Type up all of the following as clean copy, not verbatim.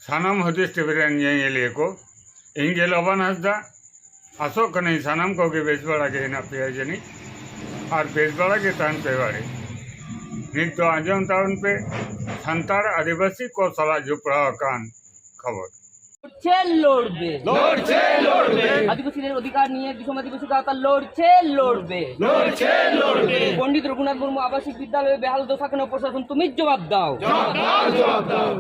सानाम हदीस टीवी ᱧᱮᱧᱮᱞᱤᱭᱟᱹ को ᱤᱧ ᱜᱮ ᱞᱚᱵᱟᱱ ᱦᱟᱸᱥᱫᱟ ᱟᱥᱚᱜ ᱠᱟᱹᱱᱟᱹᱧ ᱥᱟᱱᱟᱢ ᱠᱚᱜᱮ ᱵᱮᱥ ᱵᱟᱲᱟ ᱜᱮ ᱦᱮᱱᱟᱜ ᱯᱮᱭᱟ ᱡᱟᱹᱱᱤᱡ ᱟᱨ ᱵᱮᱥ ᱵᱟᱲᱟ ᱜᱮ ᱛᱟᱦᱮᱱ ᱯᱮ ᱵᱟᱲᱮ ᱱᱤᱛ ᱫᱚ ᱟᱸᱡᱚᱢ ᱛᱟᱵᱚᱱ ᱯᱮ ᱥᱟᱱᱛᱟᱲ ᱟᱹᱫᱤᱵᱟᱹᱥᱤ ko ᱥᱟᱞᱟᱜ ᱡᱚᱯᱲᱟᱣ ᱟᱠᱟᱱ खबर লড়ছে আদিবাসীদের অধিকার নিয়ে বিশ্বম আদিবাসী গাঁথা লড়বে পণ্ডিত রঘুনাথ মুর্মু আবাসিক বিদ্যালয়ে বেহাল দশা কেন প্রশাসন তুমি জবাব দাও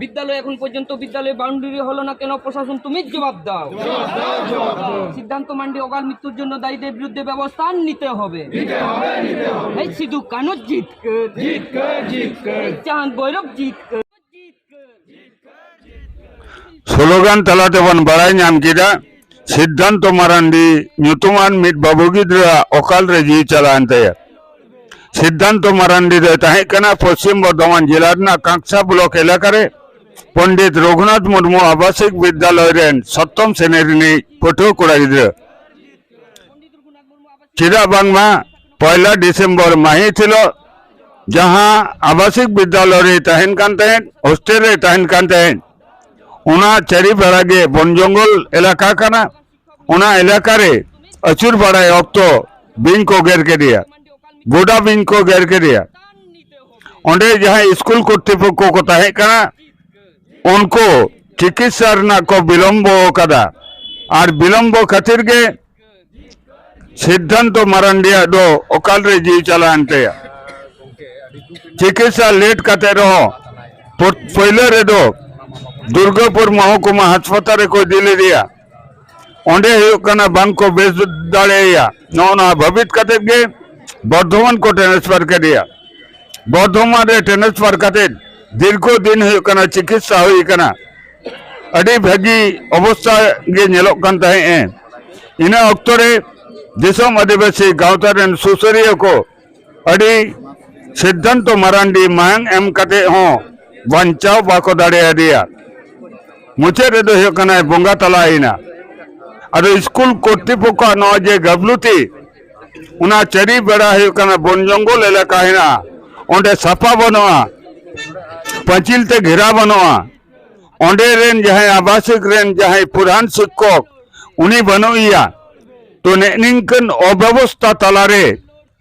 বিদ্যালয় এখন পর্যন্ত বিদ্যালয়ে বাউন্ডারি হলো না কেন প্রশাসন তুমি জবাব দাও সিদ্ধান্ত মান্ডি অকাল মৃত্যুর জন্য দায়ীদের বিরুদ্ধে ব্যবস্থা নিতে হবে এই সিধু কানু জিতকর চাঁদ ভৈরব জিতকর स्लोगान तलाते बन बड़ाई नाम किदा सिद्धांत मारांडी ᱧᱩᱛᱩᱢᱟᱱ ᱢᱤᱫ ᱵᱟᱹᱵᱩ ᱜᱤᱫᱽᱨᱟᱹ ᱚᱠᱟᱞ ᱨᱮ ᱡᱤᱣᱤ ᱪᱟᱞᱟᱣᱮᱱ ᱛᱟᱭᱟ सिद्धांत मारांडी ᱫᱚ ᱛᱟᱦᱮᱸ ᱠᱟᱱᱟ पश्चिम बर्धमान जिला ᱨᱮᱱᱟᱜ कांक्सा ब्लॉक एलाका रे पंडित रघुनाथ मुर्मू आवासिक विद्यालय रेन सप्तम श्रेणी रिनी पठुआ कोड़ा गिद्रा चिदा बांगमा 1 डिसेम्बर माही थिलो जहां आवासिक विद्यालय रे तहन कान तहन हॉस्टल रे तहन कान तहन उना चारि बेड़ागे बन जंगल एलाका काना उना एलाका रे अचुर बड़ाई अक्तो बिंग को घेर के दिया गोडा बिंग को घेर के दिया ओंडे जहां स्कूल कर्तृपक्ष को ताहे काना उनको चिकित्सा को विलम्ब कदा और विलम्ब खातिर के सिद्धांत मारांडिया दो अकाल रे जीव चलान तया चिकित्सा लेट कते रहो पहले रे दो दुर्गापुर महकुमा हास्पताल को दिले दिया ओंडे बांग को बेस दाड़ेया नौना भवित कते गे बर्धमान को ट्रांसफर कर दिया बर्धमान रे ट्रांसफर कते दीर्घ दिन चिकित्सा हुई कना अड़ी भागी अवस्था गे नेलोक कान ताहे इना अक्तो रे दिसम आदिवासी गावता रेन सुसरिया को अड़ी सिद्धांत मारांडी मांग एम कते हो बंचाव बाको दाड़े दिया मुझे रे दो बोंगा तलाइना अरे स्कूल कर्तृपक्ष नजे गबलुती उना चारि बेड़ा बन जंगल एलाका हेना ओंडे साफा बनवा पाचिल ते घेरा बनवा ओंडे रेन जहां आवासिक रेन जहां प्रधान शिक्षक उनी बनोइया तो निंकन अव्यवस्था तलारे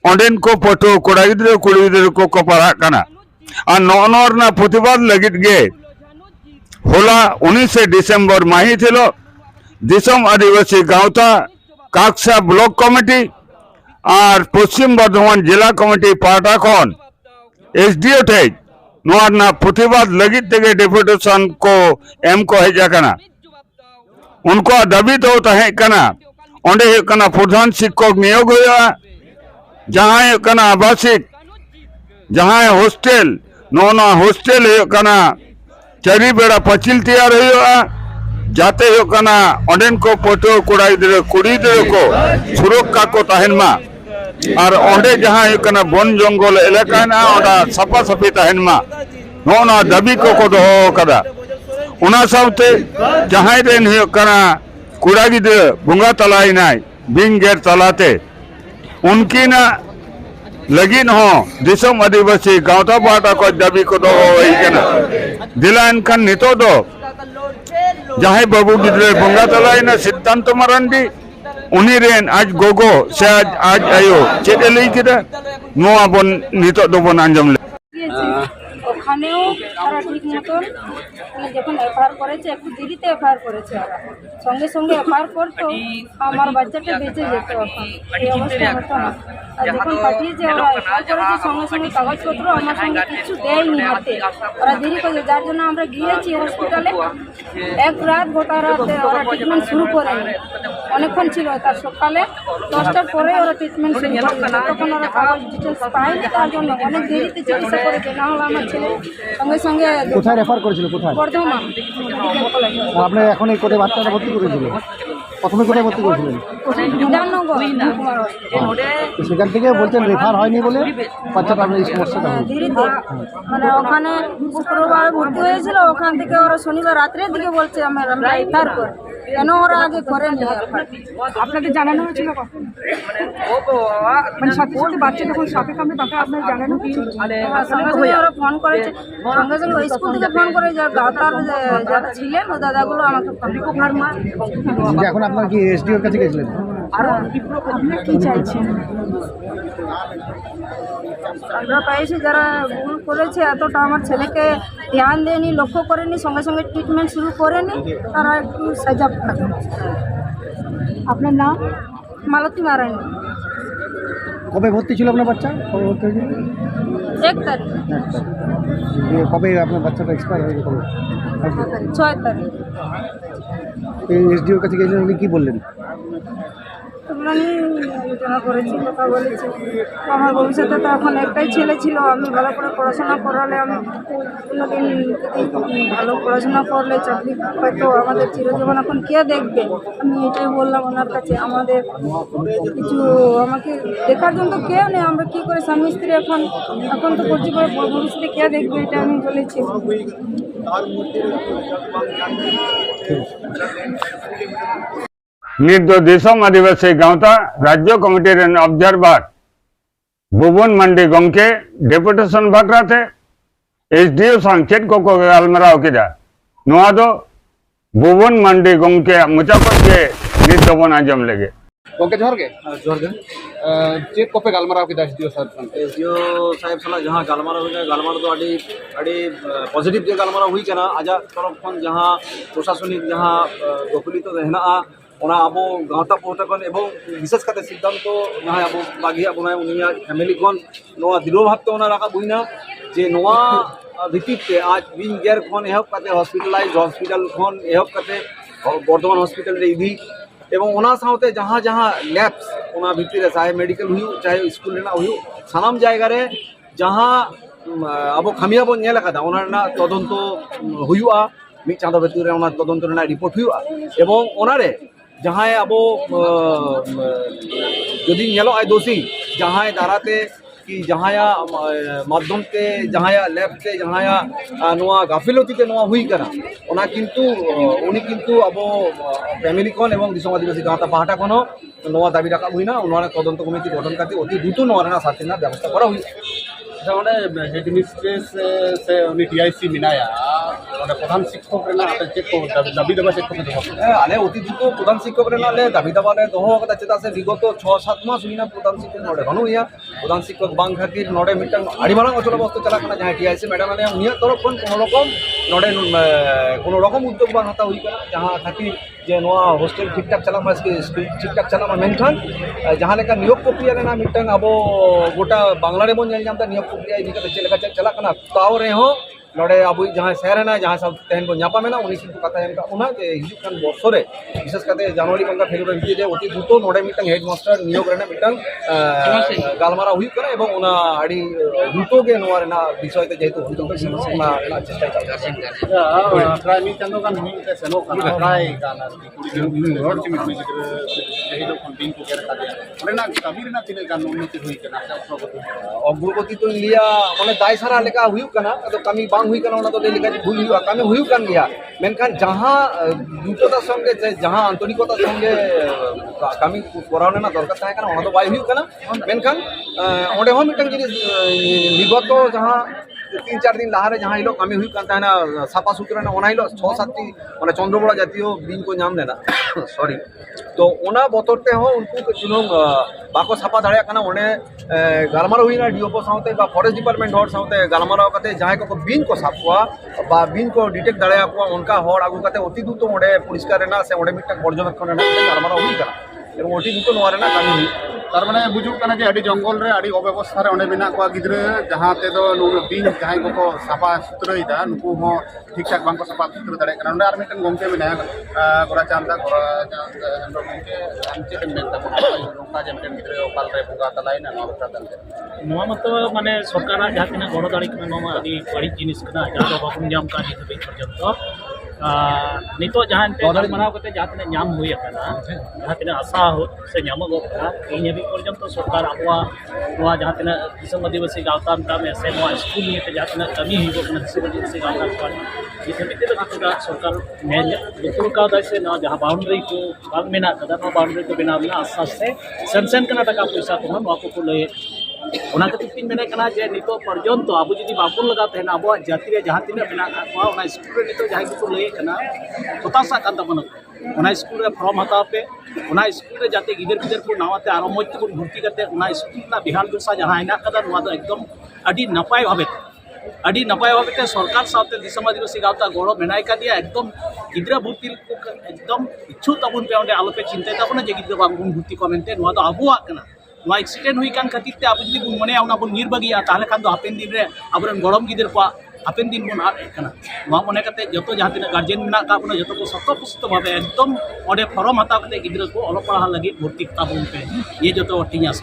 ओंडेन को पठो कोड़ा गिद्रा कुड़ी गिद्रा को पढ़ा कना और नौनोरना प्रतिवाद लगित गे होला 19 डिसेम्बर माही थिलो दिसम आदिवासी गावता काक्सा ब्लॉक कमिटी और पश्चिम बर्धमान जिला कमिटी पाटा खन एसडीओ थे नोना प्रतिवाद लगित तेगे डेपुटेशन को एम को हेजा कना उनको दाबी तो तहे कना ओंडे कना प्रधान शिक्षक नियोग हुआ जहां कना आवासिक जहां हॉस्टल नोना हॉस्टल कना चारि बेड़ा पचिल तैयार हुआ जाते ओंडेन को पटो कोड़ा गिद्रा कुड़ी गिद्रा को सुरक्षा को तहन मा और ओंडे जहां बन जंगल एलाका ना ओंडा सफा सफी तहन मा नोना दाबी को दोहो कदा उना सावते जहां रेन कुड़ा गिद्रा बोंगा तलाइनाय बिंग गेर तलाते उनकी ना लगिन हो दिसम आदिवासी गावता पाटा को दाबी को दोहो दिलान खान नितो दो जहां बाबू गिद्रा बोंगा तलाइना सिद्धांत मारांडी उनी रेन आज गोगो से आज आयो चेदे लई किदा नोआ बन नितो दो बन आंजम ले ওখানেও তারা ঠিক মতন যখন এফআইআর করেছে একটু দেরিতে এফআইআর করেছে সঙ্গে সঙ্গে এফআইআর করতো আমার বাচ্চাটা বেঁচে যেত এখন এই অবস্থা হতো না আর যখন পাঠিয়েছে ওরা এফআইআর করেছে সঙ্গে সঙ্গে কাগজপত্র আমার সঙ্গে কিছু দেয়নি হাতে ওরা দেরি করেছে যার জন্য আমরা গিয়েছি হসপিটালে এক রাত গোটা রাত ওরা ট্রিটমেন্ট শুরু করেনি অনেকক্ষণ ছিল তার সকালে 10টার পরে ওরা ট্রিটমেন্ট শুরু করেছে তখন ওরা কাগজ ডিটেলস পায়নি তার জন্য অনেক দেরিতে চিকিৎসা করেছে না হলে আমার ছেলে সঙ্গে সঙ্গে কোথায় রেফার করেছিল কোথায় বর্ধমান আপনি এখন এই কোর্টে বাচ্চাটা ভর্তি করেছিল প্রথমে কোথায় ভর্তি করেছিলেন? বিধাননগর মহকুমার তো সেখান থেকে বলছেন রেফার হয়নি বলে বাচ্চাটা আপনার এই সমস্যাটা হয়েছে। ধীরেতে মানে ওখানে শুক্রবার ভর্তি হয়েছিল, ওখান থেকে ওরা শনিবার রাত্রের দিকে বলছে আমরা এফআইআর করি। কেন ওরা আগে করেনি? আপনাদের জানানো হয়েছিল কখন? মানে সাথে সাথে বাচ্চা যখন সাপে কামড়ে তখন আপনার জানানো হয়েছিল? সঙ্গে সঙ্গে ওরা ফোন করেছে, সঙ্গে সঙ্গে স্কুল থেকে ফোন করে দাদার যারা ছিলেন ও দাদাগুলো আমাকে ফোন করে। যে এখন আপনার কি এসডিওর কাছে গেছিলেন? আপনার কি চাইছেন? আমরা পাইছি যারা ভুল করেছে, এতটা আমার ছেলেকে ধ্যান দেয়নি, লক্ষ্য করেনি, সঙ্গে সঙ্গে ট্রিটমেন্ট শুরু করেনি, তারা একটু সাজা পাবে। আপনার নাম? মালতী মারানি। কবে ভর্তি ছিল আপনার বাচ্চা? কবে ভর্তি হয়েছিল? 1 তারিখ, একটা। দিয়ে কবে আপনার বাচ্চাটা এক্সপায়ার হয়ে গেল? 6 তারিখ। এই এসডিওর কাছে গেছিলেন, উনি কী বললেন? আমি আলোচনা করেছি, কথা বলেছি। আমার ভবিষ্যতে তো এখন একটাই ছেলে ছিল, আমি ভালো করে পড়াশোনা করালে, আমি কোনোদিন ভালো পড়াশোনা করলে চাকরি হয়তো আমাদের চিরজীবন এখন কে দেখবে? আমি এটাই বললাম ওনার কাছে, আমাদের কিছু আমাকে দেখার জন্য তো কেউ নেই, আমরা কী করে স্বামী স্ত্রী এখন তো করছি করে ভবিষ্যতে কে দেখবে, এটা আমি বলেছি। निर्दो दिसम आदिवासी गांवता राज्य कमिटी ऑब्जर्वर भुवन मंडी गंके डेपुटेशन बाकराते एसडीओ सांग चेक को गालमाराव किदा नोआ दो भुवन मंडी गंके मुचापत के निर्दोबन आजम लगे ओके जोहर के जोहर के चेक कोपे गालमाराव की एसडीओ साहब एसडीओ साहेब साला जहाँ गालमारा हुई गालमारा तो अड़ी पॉजिटिव जो गालमारा हुई करना आजा तरफ खन जहाँ प्रशासनिक जहाँ गफुली तो रहना ओना आबो गाँवता पोहता कन एवं विशेष करते सिद्धांत तो जहाँ आबो बागिया बनाए उनिया फैमिली कन नोआ दिलो भाव तो ओना रखा बुइना जे नोआ भित्तिर ते आज बिन गेर खन एहब करते हॉस्पिटलाइज हॉस्पिटल खन एहब करते बर्धमान हॉस्पिटल रे इधी एवं ओना साउते जहाँ जहाँ लैब्स ओना भित्तिर रे चाहे मेडिकल हुई चाहे स्कूल रेना हुई सानाम जायगा रे जहाँ आबो खामिया बन नेल आकादा ओना रेना तदंतो हुआ मिद चाँदो भित्तिर रे ओना तदंतो रेना रिपोर्ट हुआ एवं ओना रे जहाँ अब यदि नेलो दोषी जहाँ दाराते कि जहाँ माध्यम ते जहाँ लैब ते जहाँ नोआ गाफिलती ते नोआ हुई करा ओना किंतु उनी किंतु अब फैमिली कौन एवं दिसम आदिवासी गाँवता पाहटा कौन नोआ दाबी रखा हुई ना उन्होंने तदंत कमिटी गठन करते अति द्रुत नोआ शास्ति व्यवस्था करा हुई हेड मिस्ट्रेस से उनी टीआईसी मिनाया प्रधान शिक्षक चेक को दाबी दबा चेक को आले अति द्रुत प्रधान शिक्षक ले दाबी दबा ले दोहो कदा चेता से विगत 6-7 मास हुईना प्रधान शिक्षक नोडे बनु हुआ प्रधान शिक्षक बांग खातिर नोडे मिटन आड़ी मारांग अचल बस्तु चला कना जहां टीआईसी मैडम आले उनिया तरफ खन कोनो रकम उद्योग बांग हता हुई कना जहां खातिर जे नोआ हॉस्टल ठीक ठाक चला स्कूल ठीक ठाक चला मेनखान जहां लेका नियोग प्रक्रिया रेना मिटन अब गोटा बांग्ला रे बन जामता नियोग प्रक्रिया इदी कते चलेका चला कना ताव रे हो नोडे अब जहाँ शहर है जहाँ सब तेहन को नापा में उन्हीं किंतु कथा एम का हिजुकान बर्षो रे विशेष करते जनवरी पंखा फेब्रुआरी हिजे अति द्रुत नोडे मिटन हेडमास्टर नियोग रेना मिटन गालमारा हुई करे एवं उना आड़ी द्रुत के नोआ रेना विषय ते जेतु हुई तो उना रेना चेष्टा चलता प्राय मी चंदो कान हुई ते सेनो कान प्राय कान कुड़ी रोड चिमी हुई जे जो कोन दिन को केर कादे रेना कमी रेना तिने कान उन्नति हुई केना अग्रगति तो लिया माने दाय सारा लेका हुई कना तो कमी बांग हुई कना ओना तो लेका भूल हुआ कमी हुई कान लिया मेनखान जहाँ द्रुतता संगे जहाँ आंतरिकता संगे कमी कराने ना दरकार थाहे कना ओना तो बाय हुई कना मेनखान ओंडे हो मिटन जिनिस विगत जहाँ 3-4 दिन लहारे जहाँ हिलो कमी हुई कान साफा सुथरा ना ओना हिलो 6-7 माने चंद्रबड़ा जातीय बिन को नाम लेना सॉरी तो ओना बतरते हो उनको चुनो बाको साफा दाड़े कना ओने गालमारा हुई ना डीओपो साउते बा फॉरेस्ट डिपार्टमेंट हर साउते गालमारा कते जहाँ को बिन को साफवा बा बिन को डिटेक्ट दाड़े को उनका हर आगु कते अति दूत ओंडे परिष्कार रेना से ओंडे मिटक पर्यवेक्षण रेना गालमारा हुई कना एवं अति दूत नोआ रेना कामी हुई तार माने बुजुग कना जे अडी जंगल रे अडी अव्यवस्था रे ओंडे बिना को गिद्रे जहाँ ते दो बिन जहाँ को साफा सुथरा नुकु हो ठीक ठाक बांको साफा सुथरा दाड़े कना ओंडे आर मिटन गंके बिना गोरा चांदा गोरा एंडो गंके आमचे मेनता को नोका जे मिटन गिद्रे ओकाल रे बुगा तलाई ना नोआ बता नोआ मतलब माने सरकार जहाँ तीना गड़ो दाड़ी कना नोआ अडी बड़ी जिनिस कना जहाँ दो बाकुम जाम का नित बे पर्यंत नितो जहाँ गलमाराव करते जहाँ तीन नाम हुई जहाँ तीन आशा से नामोग इन हबी पर्यंत सरकार अब जहाँ तीन दिसम आदिवासी गावता में से स्कूल लिए जहाँ तीन कमी हुई दिसम आदिवासी गावता इत हबी सरकार लुकुर से जहाँ बाउंड्री को बांग मेना बाउंड्री को बनाव आस्ते आस्ते सेंसन टाका पैसा को लय खातिर मेना जे नित पर्यंत अब जुदी बाबन लगा तहना अब जाति जहाँ तीन मेना स्कूल नित जहाँ को लय हताशा तबना स्कूल फॉर्म हताव पे स्कूल जाते गिदर गिदर को नावाते आरो मज तक भर्ती करते स्कूल बिहार दशा जहाँ हेना एकदम अड़ी नपाय भावे सरकार साथे दिसम आदिवासी गावता गड़ो मेनाय कादिया एकदम गिद्रा भर्ती एकदम इच्छु तबन पे अंडे आलोपे चिंता तबना जे गिद्रा बाबन भर्ती को मेनते अबुआ एक्सीडेंट हुई खातिर अब जुदी बन मने बन निर्बागिया ताहले खान हापेन दिन रे अबरन गरम गिदर को हापेन दिन बन आद मने जो जहाँ तीन गार्जेन मेना जो को सतपुष्ट भावे एकदम अंडे फॉर्म हताव गिद्रा को अल पढ़ा लगी भर्ती ताबन पे ये जो टिंग आस